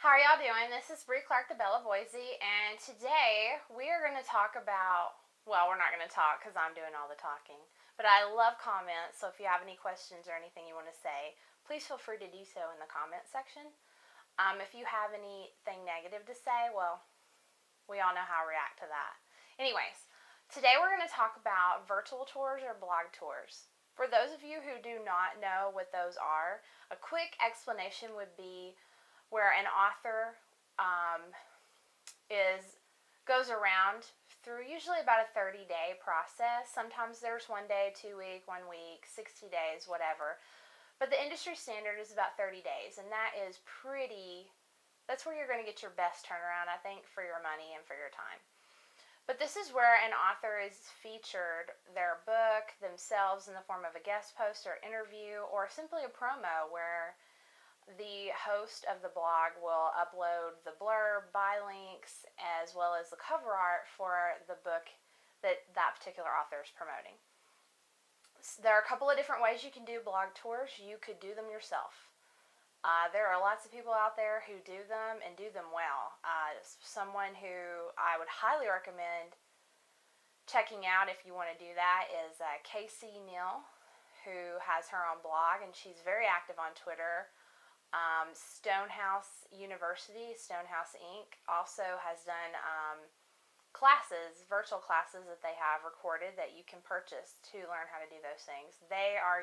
How are y'all doing? This is Bree Clark, the Bella Boise, and today we are going to talk about, well, we're not going to talk because I'm doing all the talking, but I love comments, so if you have any questions or anything you want to say, please feel free to do so in the comment section. If you have anything negative to say, well, we all know how I react to that. Anyways, today we're going to talk about virtual tours or blog tours. For those of you who do not know what those are, a quick explanation would be where an author goes around through usually about a 30-day process. Sometimes there's 1 day, 2 week, 1 week, 60 days, whatever. But the industry standard is about 30 days, and that's where you're going to get your best turnaround, I think, for your money and for your time. But this is where an author is featured their book themselves in the form of a guest post or interview or simply a promo where the host of the blog will upload the blurb, buy links, as well as the cover art for the book that particular author is promoting. There are a couple of different ways you can do blog tours. You could do them yourself. There are lots of people out there who do them and do them well. Someone who I would highly recommend checking out if you want to do that is Neal, who has her own blog, and she's very active on Twitter. StoneHouse University, StoneHouse Inc. also has done virtual classes that they have recorded that you can purchase to learn how to do those things. They are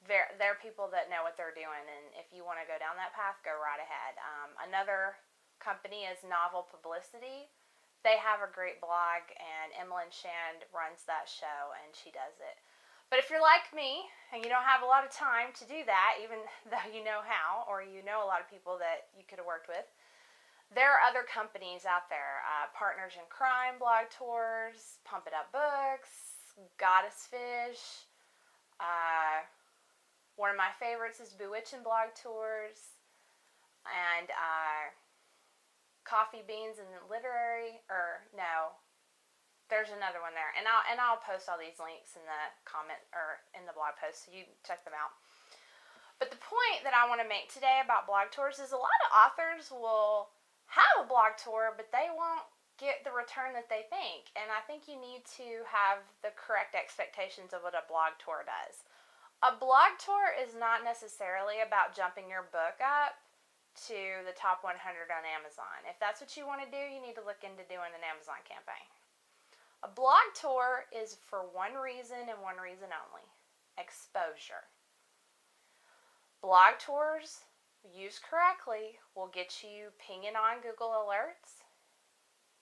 they're people that know what they're doing, and if you want to go down that path, go right ahead. Another company is Publicity. They have a great blog, and Emlyn Shand runs that show, and she does it. But if you're like me, and you don't have a lot of time to do that, even though you know how, or you know a lot of people that you could have worked with, there are other companies out there. Partners in Crime blog tours, Pump It Up Books, Goddess Fish. One of my favorites is Bewitching blog tours, and Coffee Beans and Literary, there's another one there, and I'll post all these links in the comment or in the blog post so you check them out. But the point that I want to make today about blog tours is a lot of authors will have a blog tour, but they won't get the return that they think. And I think you need to have the correct expectations of what a blog tour does. A blog tour is not necessarily about jumping your book up to the top 100 on Amazon. If that's what you want to do, you need to look into doing an Amazon campaign. A blog tour is for one reason and one reason only: exposure. Blog tours, used correctly, will get you pinging on Google Alerts,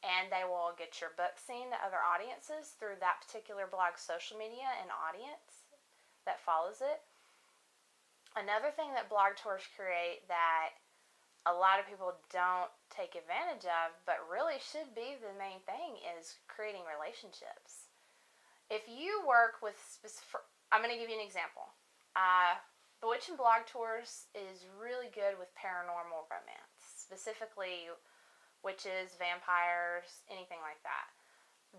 and they will get your book seen to other audiences through that particular blog's social media and audience that follows it. Another thing that blog tours create that a lot of people don't take advantage of, but really should be the main thing, is creating relationships. If you work with I'm going to give you an example. Bewitching blog tours is really good with paranormal romance, specifically witches, vampires, anything like that.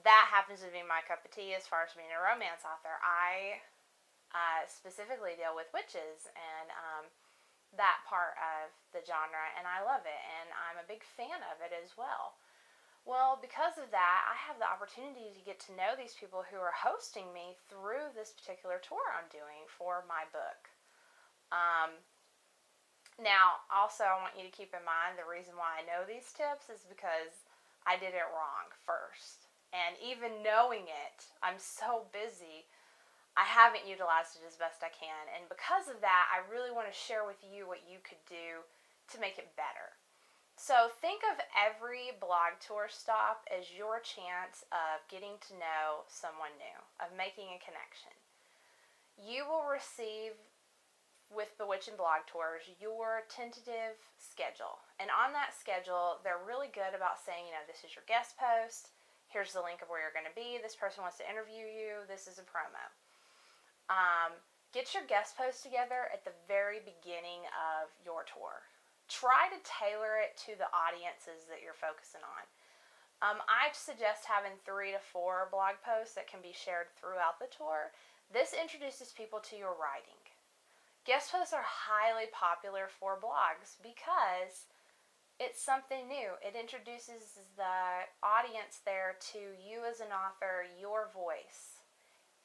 That happens to be my cup of tea as far as being a romance author. I specifically deal with witches and that part of the genre, and I love it, and I'm a big fan of it as well. Well, because of that, I have the opportunity to get to know these people who are hosting me through this particular tour I'm doing for my book. Now, also, I want you to keep in mind the reason why I know these tips is because I did it wrong first. And even knowing it, I'm so busy, I haven't utilized it as best I can. And because of that, I really want to share with you what you could do to make it better. So think of every blog tour stop as your chance of getting to know someone new, of making a connection. You will receive, with Bewitching blog tours, your tentative schedule. And on that schedule, they're really good about saying, this is your guest post, here's the link of where you're going to be, this person wants to interview you, this is a promo. Get your guest post together at the very beginning of your tour. Try to tailor it to the audiences that you're focusing on. I suggest having 3 to 4 blog posts that can be shared throughout the tour. This introduces people to your writing. Guest posts are highly popular for blogs because it's something new. It introduces the audience there to you as an author, your voice.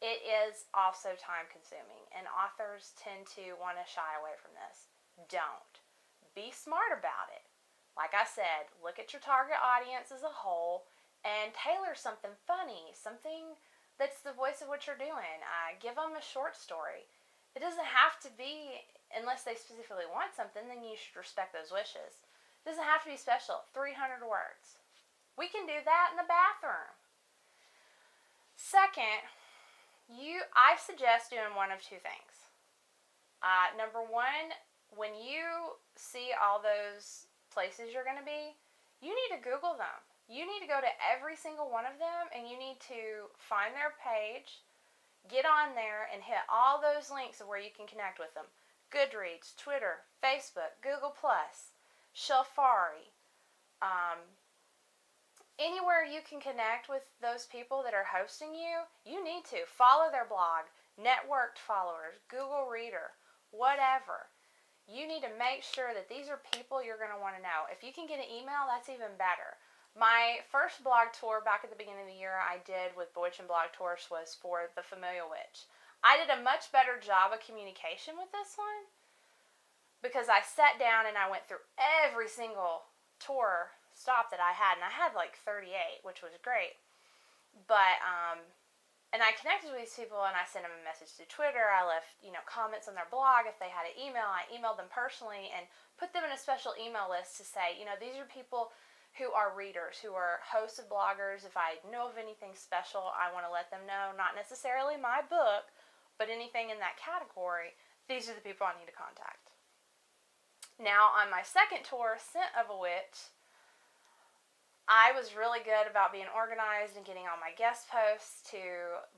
It is also time consuming, and authors tend to want to shy away from this. Don't. Be smart about it. Like I said, look at your target audience as a whole and tailor something funny, something that's the voice of what you're doing. Give them a short story. It doesn't have to be, unless they specifically want something, then you should respect those wishes. It doesn't have to be special. 300 words. We can do that in the bathroom. Second, I suggest doing one of two things. Number one, when you see all those places you're going to be, you need to Google them. You need to go to every single one of them, and you need to find their page, get on there, and hit all those links of where you can connect with them. Goodreads, Twitter, Facebook, Google+, Shelfari, anywhere you can connect with those people that are hosting you, you need to follow their blog, networked followers, Google Reader, whatever. You need to make sure that these are people you're going to want to know. If you can get an email, that's even better. My first blog tour back at the beginning of the year I did with Bewitching blog tours was for the Familiar Witch. I did a much better job of communication with this one because I sat down and I went through every single tour stop that I had, and I had like 38, which was great. But and I connected with these people, and I sent them a message to Twitter. I left comments on their blog. If they had an email, I emailed them personally and put them in a special email list to say, these are people who are readers, who are hosts of bloggers. If I know of anything special, I want to let them know. Not necessarily my book, but anything in that category. These are the people I need to contact. Now, on my second tour, Scent of a Witch, I was really good about being organized and getting all my guest posts to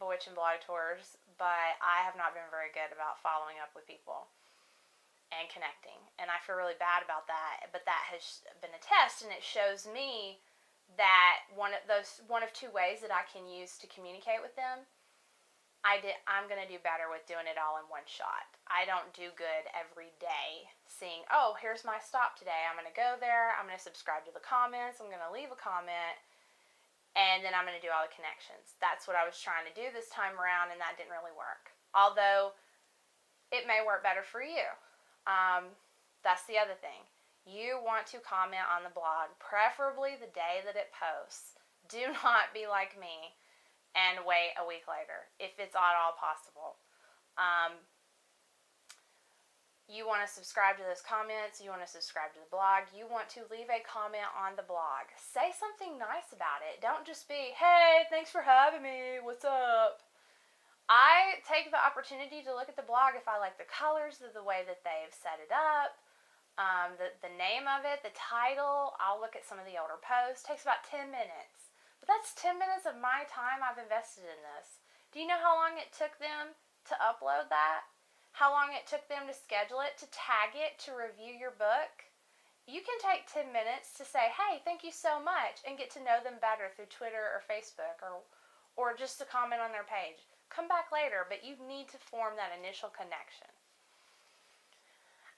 Bewitching blog tours, but I have not been very good about following up with people and connecting, and I feel really bad about that. But that has been a test, and it shows me that one of two ways that I can use to communicate with them. I'm going to do better with doing it all in one shot. I don't do good every day seeing, oh, here's my stop today. I'm going to go there. I'm going to subscribe to the comments. I'm going to leave a comment. And then I'm going to do all the connections. That's what I was trying to do this time around, and that didn't really work. Although, it may work better for you. That's the other thing. You want to comment on the blog, preferably the day that it posts. Do not be like me and wait a week later, if it's at all possible. You want to subscribe to those comments. You want to subscribe to the blog. You want to leave a comment on the blog. Say something nice about it. Don't just be, hey, thanks for having me. What's up? I take the opportunity to look at the blog if I like the colors, the way that they've set it up, the name of it, the title. I'll look at some of the older posts. It takes about 10 minutes. But that's 10 minutes of my time I've invested in this. Do you know how long it took them to upload that? How long it took them to schedule it, to tag it, to review your book? You can take 10 minutes to say, hey, thank you so much, and get to know them better through Twitter or Facebook or just to comment on their page. Come back later, but you need to form that initial connection.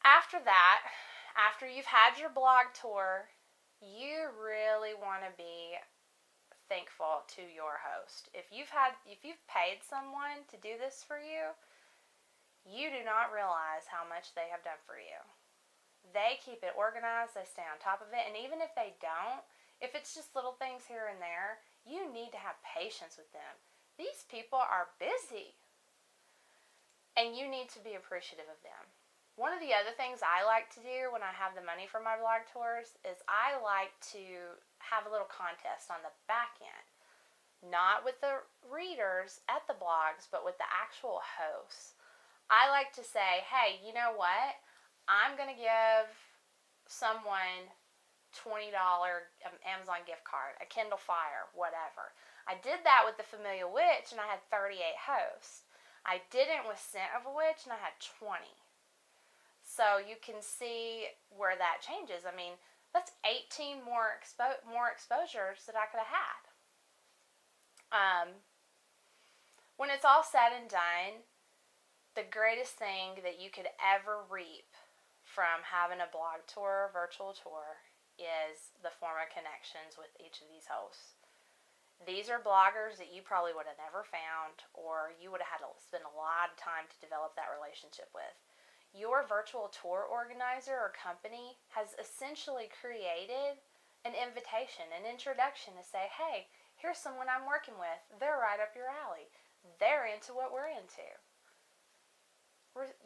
After that, after you've had your blog tour, you really want to be thankful to your host. If you've paid someone to do this for you, you do not realize how much they have done for you. They keep it organized, they stay on top of it, and even if they don't, if it's just little things here and there, you need to have patience with them. These people are busy, and you need to be appreciative of them. One of the other things I like to do when I have the money for my blog tours is I like to have a little contest on the back end. Not with the readers at the blogs, but with the actual hosts. I like to say, hey, you know what? I'm going to give someone $20 Amazon gift card, a Kindle Fire, whatever. I did that with the Familiar Witch, and I had 38 hosts. I didn't with Scent of a Witch, and I had 20. So you can see where that changes. I mean, that's 18 more exposures that I could have had. When it's all said and done, the greatest thing that you could ever reap from having a blog tour, virtual tour, is the form of connections with each of these hosts. These are bloggers that you probably would have never found, or you would have had to spend a lot of time to develop that relationship with. Your virtual tour organizer or company has essentially created an invitation, an introduction to say, hey, here's someone I'm working with. They're right up your alley. They're into what we're into.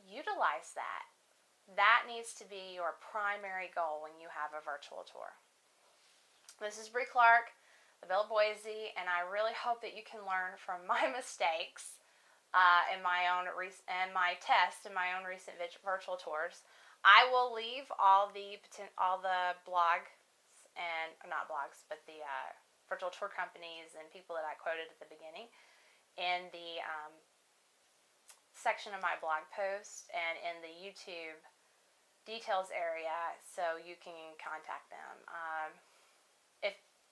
Utilize that. That needs to be your primary goal when you have a virtual tour. This is Bree Clark, the Belle Boise, and I really hope that you can learn from my mistakes in my own my tests in my own recent virtual tours. I will leave all the blogs and not blogs, but the virtual tour companies and people that I quoted at the beginning in the section of my blog post and in the YouTube details area, so you can contact them.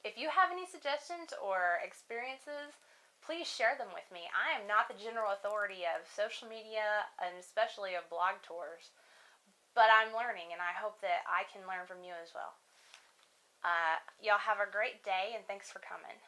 If you have any suggestions or experiences, please share them with me. I am not the general authority of social media and especially of blog tours, but I'm learning, and I hope that I can learn from you as well. Y'all have a great day, and thanks for coming.